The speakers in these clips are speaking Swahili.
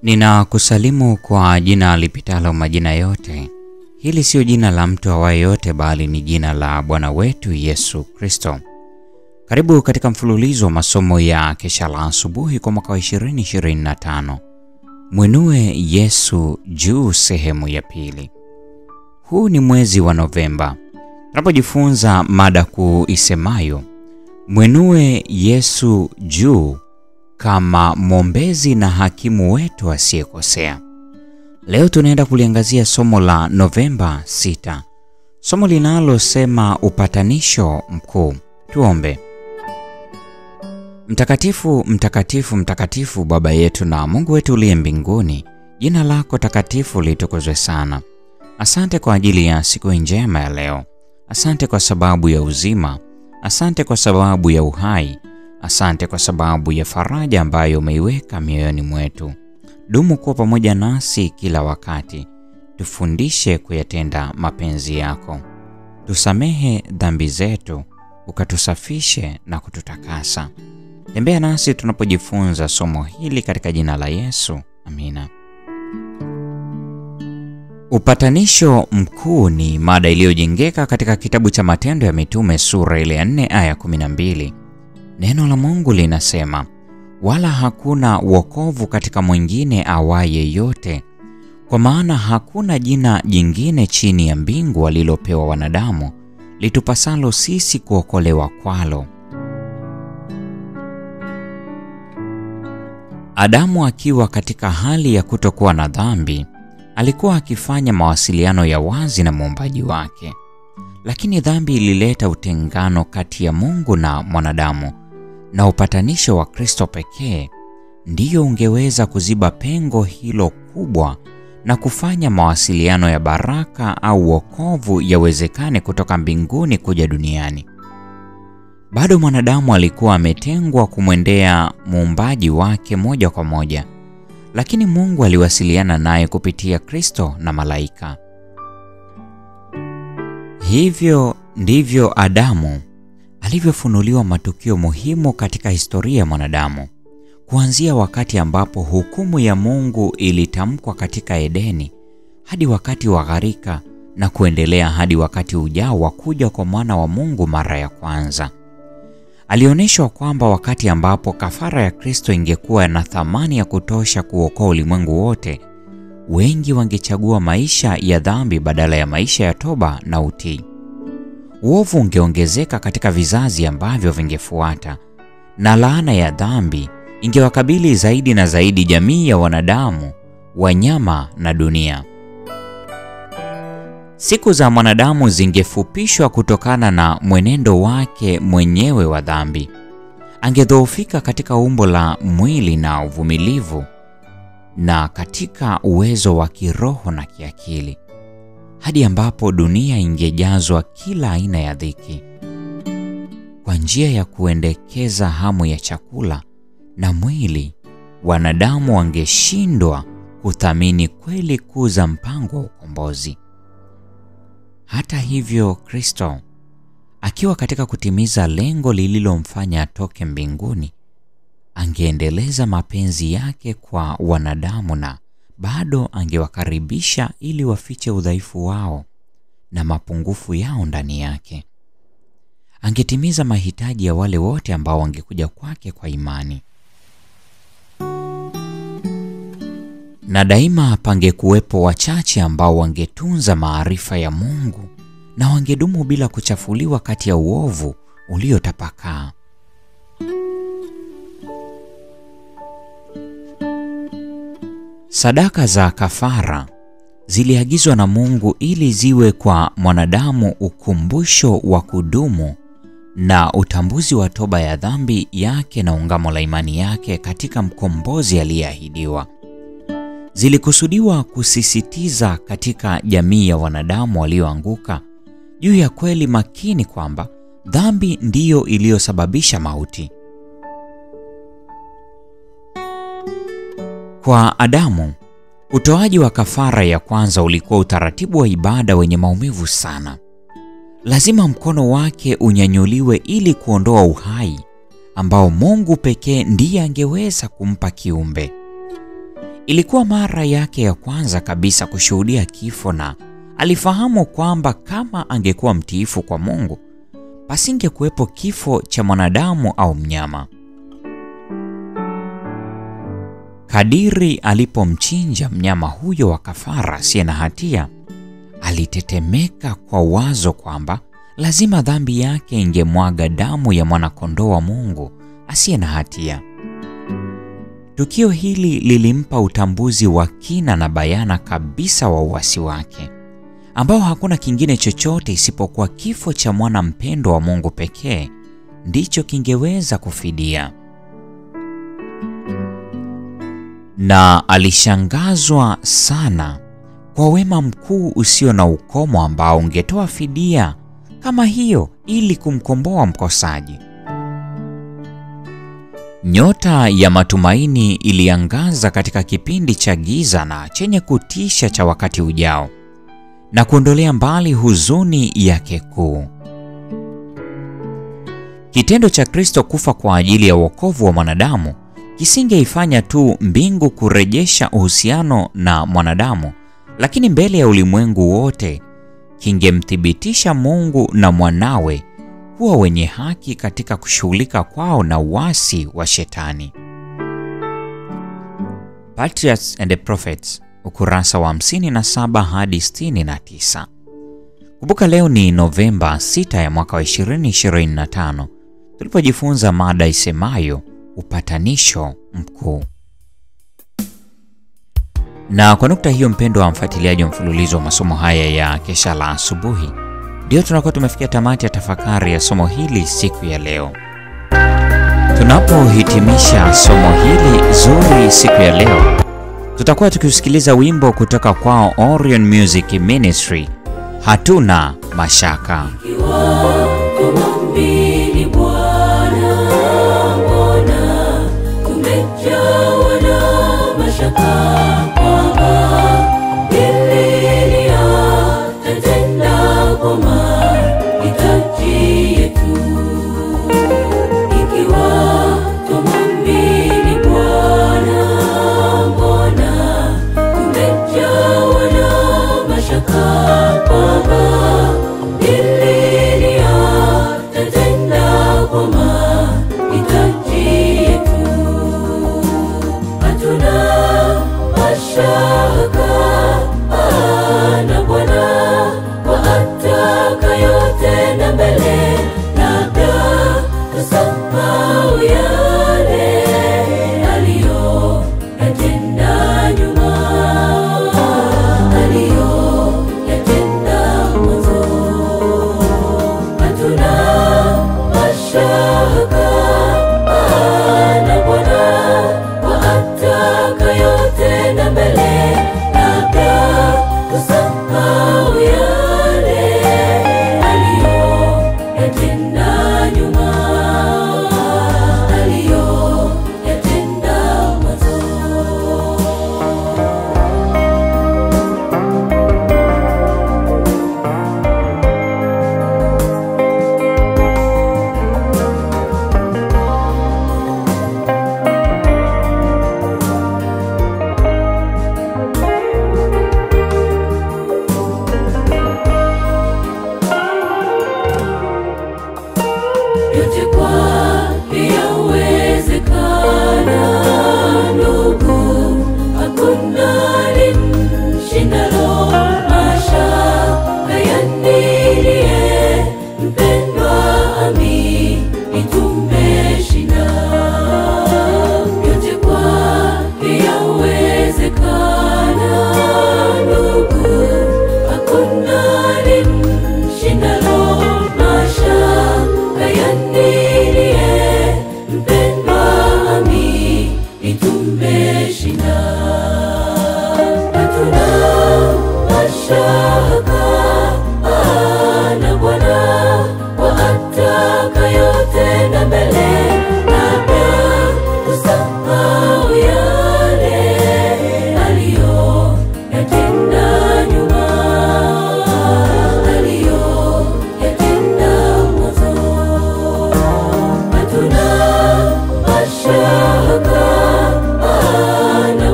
Ninakusalimu kwa jina lipitalo majina yote. Hili sio jina la mtu awaye yote, bali ni jina la Bwana wetu Yesu Kristo. Karibu katika mfululizo wa masomo ya kesha la asubuhi kwa mwaka wa 2025. Mwinue Yesu juu, sehemu ya pili. Huu ni mwezi wa Novemba. Tunapojifunza mada kuu isemayo Mwinue Yesu juu kama mwombezi na hakimu wetu asiyekosea. Leo tunaenda kuliangazia somo la Novemba 6. Somo linalosema upatanisho mkuu. Tuombe. Mtakatifu, mtakatifu, mtakatifu, Baba yetu na Mungu wetu uliye mbinguni, jina lako takatifu litukuzwe sana. Asante kwa ajili ya siku njema ya leo. Asante kwa sababu ya uzima. Asante kwa sababu ya uhai. Asante kwa sababu ya faraja ambayo umeiweka mioyoni mwetu. Dumu kuwa pamoja nasi kila wakati. Tufundishe kuyatenda mapenzi yako. Tusamehe dhambi zetu, ukatusafishe na kututakasa. Tembea nasi tunapojifunza somo hili katika jina la Yesu. Amina. Upatanisho mkuu ni mada iliyojengeka katika kitabu cha Matendo ya Mitume sura ile ya 4 aya 12. Neno la Mungu linasema, wala hakuna wokovu katika mwingine awaye yote, kwa maana hakuna jina jingine chini ya mbingu walilopewa wanadamu litupasalo sisi kuokolewa kwalo. Adamu akiwa katika hali ya kutokuwa na dhambi, alikuwa akifanya mawasiliano ya wazi na muumbaji wake. Lakini dhambi ilileta utengano kati ya Mungu na mwanadamu, na upatanisho wa Kristo pekee ndiyo ungeweza kuziba pengo hilo kubwa na kufanya mawasiliano ya baraka au wokovu yawezekane kutoka mbinguni kuja duniani. Bado mwanadamu alikuwa ametengwa kumwendea muumbaji wake moja kwa moja, lakini Mungu aliwasiliana naye kupitia Kristo na malaika. Hivyo ndivyo Adamu alivyofunuliwa matukio muhimu katika historia ya mwanadamu, kuanzia wakati ambapo hukumu ya Mungu ilitamkwa katika Edeni hadi wakati wa gharika, na kuendelea hadi wakati ujao wa kuja kwa mwana wa Mungu mara ya kwanza. Alionyeshwa kwamba wakati ambapo kafara ya Kristo ingekuwa na thamani ya kutosha kuokoa ulimwengu wote, wengi wangechagua maisha ya dhambi badala ya maisha ya toba na utii. Uovu ungeongezeka katika vizazi ambavyo vingefuata, na laana ya dhambi ingewakabili zaidi na zaidi jamii ya wanadamu, wanyama na dunia. Siku za mwanadamu zingefupishwa kutokana na mwenendo wake mwenyewe wa dhambi. Angedhoofika katika umbo la mwili na uvumilivu, na katika uwezo wa kiroho na kiakili, hadi ambapo dunia ingejazwa kila aina ya dhiki. Kwa njia ya kuendekeza hamu ya chakula na mwili, wanadamu wangeshindwa kuthamini kweli kuu za mpango wa ukombozi. Hata hivyo, Kristo, akiwa katika kutimiza lengo lililomfanya atoke mbinguni, angeendeleza mapenzi yake kwa wanadamu na bado angewakaribisha ili wafiche udhaifu wao na mapungufu yao ndani yake. Angetimiza mahitaji ya wale wote ambao wangekuja kwake kwa imani. Na daima pangekuwepo wachache ambao wangetunza maarifa ya Mungu na wangedumu bila kuchafuliwa kati ya uovu uliotapakaa. Sadaka za kafara ziliagizwa na Mungu ili ziwe kwa mwanadamu ukumbusho wa kudumu na utambuzi wa toba ya dhambi yake na ungamo la imani yake katika mkombozi aliyeahidiwa. Zilikusudiwa kusisitiza katika jamii ya wanadamu walioanguka juu ya kweli makini kwamba dhambi ndiyo iliyosababisha mauti. Kwa Adamu, utoaji wa kafara ya kwanza ulikuwa utaratibu wa ibada wenye maumivu sana. Lazima mkono wake unyanyuliwe ili kuondoa uhai ambao Mungu pekee ndiye angeweza kumpa kiumbe. Ilikuwa mara yake ya kwanza kabisa kushuhudia kifo, na alifahamu kwamba kama angekuwa mtiifu kwa Mungu, pasingekuwepo kifo cha mwanadamu au mnyama. Kadiri alipomchinja mnyama huyo wa kafara asiye na hatia, alitetemeka kwa wazo kwamba lazima dhambi yake ingemwaga damu ya mwana-kondoo wa Mungu asiye na hatia. Tukio hili lilimpa utambuzi wa kina na bayana kabisa wa uasi wake, ambao hakuna kingine chochote isipokuwa kifo cha mwana mpendwa wa Mungu pekee ndicho kingeweza kufidia. Na alishangazwa sana kwa wema mkuu usio na ukomo ambao ungetoa fidia kama hiyo ili kumkomboa mkosaji. Nyota ya matumaini iliangaza katika kipindi cha giza na chenye kutisha cha wakati ujao, na kuondolea mbali huzuni yake kuu. Kitendo cha Kristo kufa kwa ajili ya wokovu wa mwanadamu kisingeifanya tu mbingu kurejesha uhusiano na mwanadamu, lakini mbele ya ulimwengu wote kingemthibitisha Mungu na mwanawe kuwa wenye haki katika kushughulika kwao na uasi wa Shetani. Patriarchs and the Prophets, ukurasa wa 57 hadi 69. Kumbuka leo ni Novemba 6 ya mwaka wa 2025, tulipojifunza mada isemayo upatanisho mkuu. Na kwa nukta hiyo, mpendo wa mfuatiliaji wa mfululizo wa masomo haya ya Kesha la Asubuhi, ndio tunakuwa tumefikia tamati ya tafakari ya somo hili siku ya leo. Tunapohitimisha somo hili zuri siku ya leo, tutakuwa tukisikiliza wimbo kutoka kwao Orion Music Ministry, Hatuna Mashaka.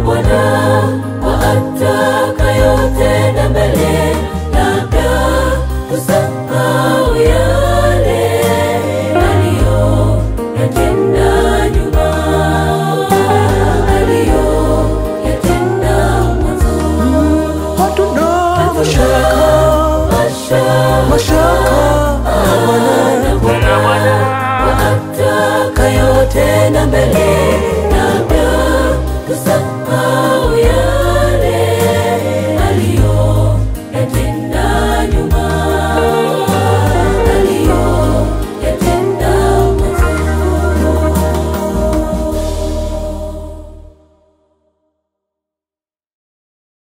Bwana tena mbele